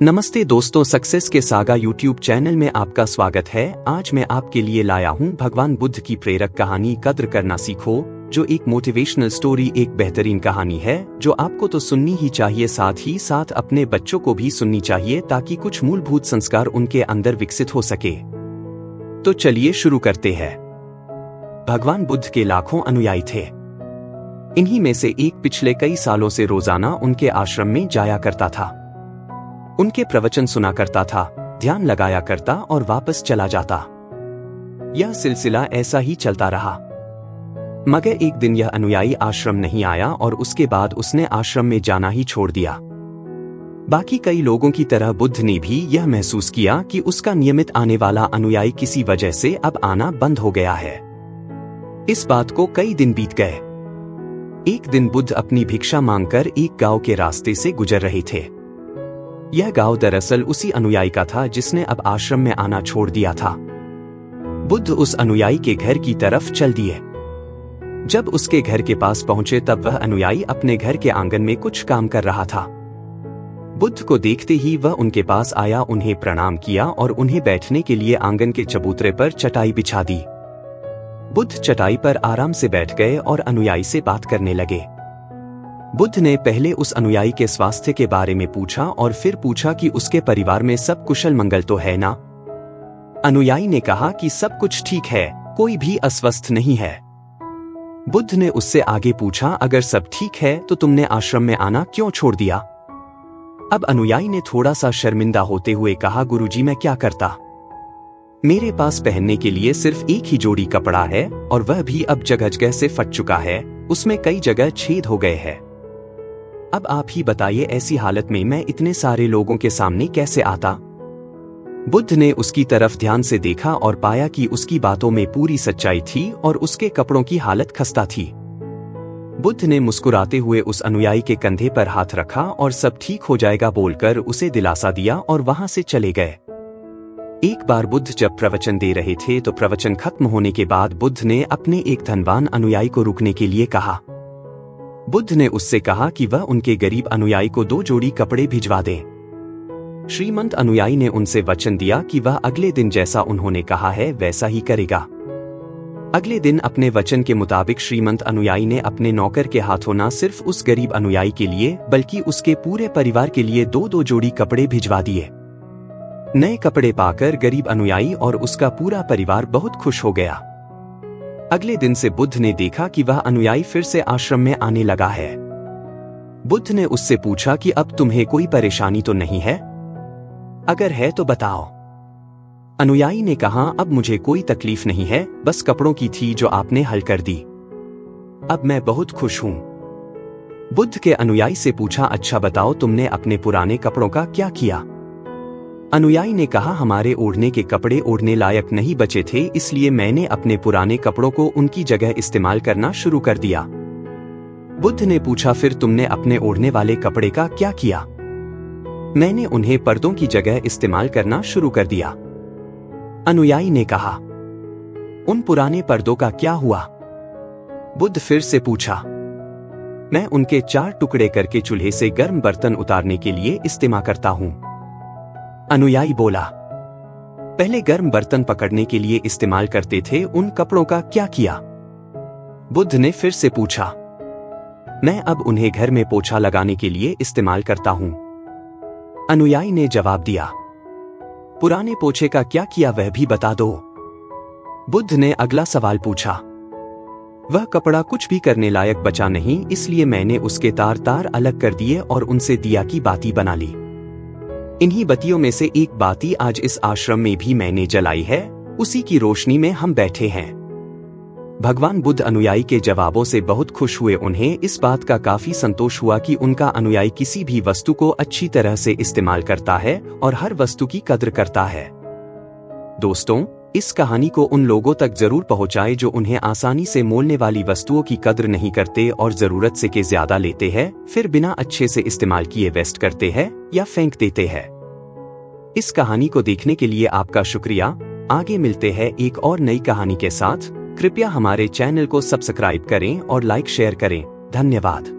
नमस्ते दोस्तों, सक्सेस के सागा यूट्यूब चैनल में आपका स्वागत है। आज मैं आपके लिए लाया हूं भगवान बुद्ध की प्रेरक कहानी कद्र करना सीखो, जो एक मोटिवेशनल स्टोरी, एक बेहतरीन कहानी है जो आपको तो सुननी ही चाहिए, साथ ही साथ अपने बच्चों को भी सुननी चाहिए ताकि कुछ मूलभूत संस्कार उनके अंदर विकसित हो सके। तो चलिए शुरू करते हैं। भगवान बुद्ध के लाखों अनुयायी थे। इन्हीं में से एक पिछले कई सालों से रोजाना उनके आश्रम में जाया करता था। उनके प्रवचन सुना करता था, ध्यान लगाया करता और वापस चला जाता। यह सिलसिला ऐसा ही चलता रहा, मगर एक दिन यह अनुयायी आश्रम नहीं आया और उसके बाद उसने आश्रम में जाना ही छोड़ दिया। बाकी कई लोगों की तरह बुद्ध ने भी यह महसूस किया कि उसका नियमित आने वाला अनुयायी किसी वजह से अब आना बंद हो गया है। इस बात को कई दिन बीत गए। एक दिन बुद्ध अपनी भिक्षा मांगकर एक गांव के रास्ते से गुजर रहे थे। यह गांव दरअसल उसी अनुयायी का था जिसने अब आश्रम में आना छोड़ दिया था। बुद्ध उस अनुयायी के घर की तरफ चल दिए। जब उसके घर के पास पहुंचे तब वह अनुयायी अपने घर के आंगन में कुछ काम कर रहा था। बुद्ध को देखते ही वह उनके पास आया, उन्हें प्रणाम किया और उन्हें बैठने के लिए आंगन के चबूतरे पर चटाई बिछा दी। बुद्ध चटाई पर आराम से बैठ गए और अनुयायी से बात करने लगे। बुद्ध ने पहले उस अनुयायी के स्वास्थ्य के बारे में पूछा और फिर पूछा कि उसके परिवार में सब कुशल मंगल तो है ना। अनुयायी ने कहा कि सब कुछ ठीक है, कोई भी अस्वस्थ नहीं है। बुद्ध ने उससे आगे पूछा, अगर सब ठीक है तो तुमने आश्रम में आना क्यों छोड़ दिया? अब अनुयायी ने थोड़ा सा शर्मिंदा होते हुए कहा, गुरुजी मैं क्या करता, मेरे पास पहनने के लिए सिर्फ एक ही जोड़ी कपड़ा है और वह भी अब जगह जगह से फट चुका है, उसमें कई जगह छेद हो गए हैं। अब आप ही बताइए, ऐसी हालत में मैं इतने सारे लोगों के सामने कैसे आता? बुद्ध ने उसकी तरफ ध्यान से देखा और पाया कि उसकी बातों में पूरी सच्चाई थी और उसके कपड़ों की हालत खस्ता थी। बुद्ध ने मुस्कुराते हुए उस अनुयायी के कंधे पर हाथ रखा और सब ठीक हो जाएगा बोलकर उसे दिलासा दिया और वहां से चले गए। एक बार बुद्ध जब प्रवचन दे रहे थे तो प्रवचन खत्म होने के बाद बुद्ध ने अपने एक धनवान अनुयायी को रुकने के लिए कहा। बुद्ध ने उससे कहा कि वह उनके गरीब अनुयायी को 2 जोड़ी कपड़े भिजवा दे। श्रीमंत अनुयायी ने उनसे वचन दिया कि वह अगले दिन जैसा उन्होंने कहा है वैसा ही करेगा। अगले दिन अपने वचन के मुताबिक श्रीमंत अनुयायी ने अपने नौकर के हाथों न सिर्फ उस गरीब अनुयायी के लिए बल्कि उसके पूरे परिवार के लिए 2-2 जोड़ी कपड़े भिजवा दिए। नए कपड़े पाकर गरीब अनुयायी और उसका पूरा परिवार बहुत खुश हो गया। अगले दिन से बुद्ध ने देखा कि वह अनुयायी फिर से आश्रम में आने लगा है। बुद्ध ने उससे पूछा कि अब तुम्हें कोई परेशानी तो नहीं है? अगर है तो बताओ। अनुयायी ने कहा, अब मुझे कोई तकलीफ नहीं है, बस कपड़ों की थी जो आपने हल कर दी। अब मैं बहुत खुश हूं। बुद्ध के अनुयायी से पूछा, अच्छा बताओ तुमने अपने पुराने कपड़ों का क्या किया? अनुयायी ने कहा, हमारे ओढ़ने के कपड़े ओढ़ने लायक नहीं बचे थे, इसलिए मैंने अपने पुराने कपड़ों को उनकी जगह इस्तेमाल करना शुरू कर दिया। बुद्ध ने पूछा, फिर तुमने अपने ओढ़ने वाले कपड़े का क्या किया? मैंने उन्हें पर्दों की जगह इस्तेमाल करना शुरू कर दिया। अनुयायी ने कहा, उन पुराने पर्दों का क्या हुआ? बुद्ध फिर से पूछा, मैं उनके 4 टुकड़े करके चूल्हे से गर्म बर्तन उतारने के लिए इस्तेमाल करता हूं। अनुयायी बोला, पहले गर्म बर्तन पकड़ने के लिए इस्तेमाल करते थे, उन कपड़ों का क्या किया? बुद्ध ने फिर से पूछा, मैं अब उन्हें घर में पोछा लगाने के लिए इस्तेमाल करता हूं। अनुयायी ने जवाब दिया, पुराने पोछे का क्या किया वह भी बता दो। बुद्ध ने अगला सवाल पूछा, वह कपड़ा कुछ भी करने लायक बचा नहीं, इसलिए मैंने उसके तार अलग कर दिए और उनसे दिया की बाती बना ली। इन्हीं बत्तियों में से एक बाती आज इस आश्रम में भी मैंने जलाई है, उसी की रोशनी में हम बैठे हैं। भगवान बुद्ध अनुयायी के जवाबों से बहुत खुश हुए। उन्हें इस बात का काफी संतोष हुआ कि उनका अनुयायी किसी भी वस्तु को अच्छी तरह से इस्तेमाल करता है और हर वस्तु की कद्र करता है। दोस्तों, इस कहानी को उन लोगों तक जरूर पहुंचाएं जो उन्हें आसानी से मोलने वाली वस्तुओं की कद्र नहीं करते और जरूरत से के ज्यादा लेते हैं, फिर बिना अच्छे से इस्तेमाल किए वेस्ट करते हैं या फेंक देते हैं। इस कहानी को देखने के लिए आपका शुक्रिया। आगे मिलते हैं एक और नई कहानी के साथ। कृपया हमारे चैनल को सब्सक्राइब करें और लाइक शेयर करें। धन्यवाद।